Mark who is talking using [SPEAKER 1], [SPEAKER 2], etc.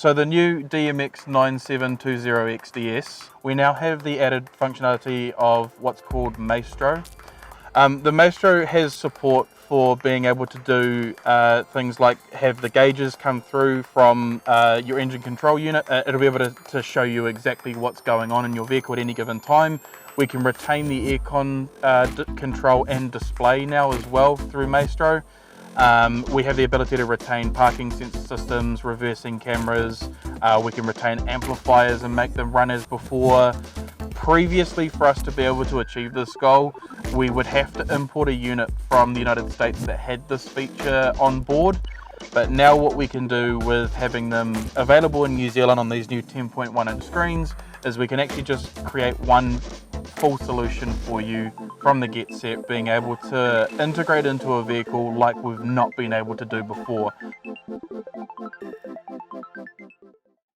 [SPEAKER 1] So the new DMX 9720 XDS, we now have the added functionality of what's called Maestro. The Maestro has support for being able to do things like have the gauges come through from your engine control unit. It'll be able to show you exactly what's going on in your vehicle at any given time. We can retain the aircon control and display now as well through Maestro. We have the ability to retain parking sensor systems, reversing cameras. We can retain amplifiers and make them run as before. Previously, for us to be able to achieve this goal, we would have to import a unit from the United States that had this feature on board. But now what we can do with having them available in New Zealand on these new 10.1 inch screens is we can actually just create one full solution for you from the get set, being able to integrate into a vehicle like we've not been able to do before.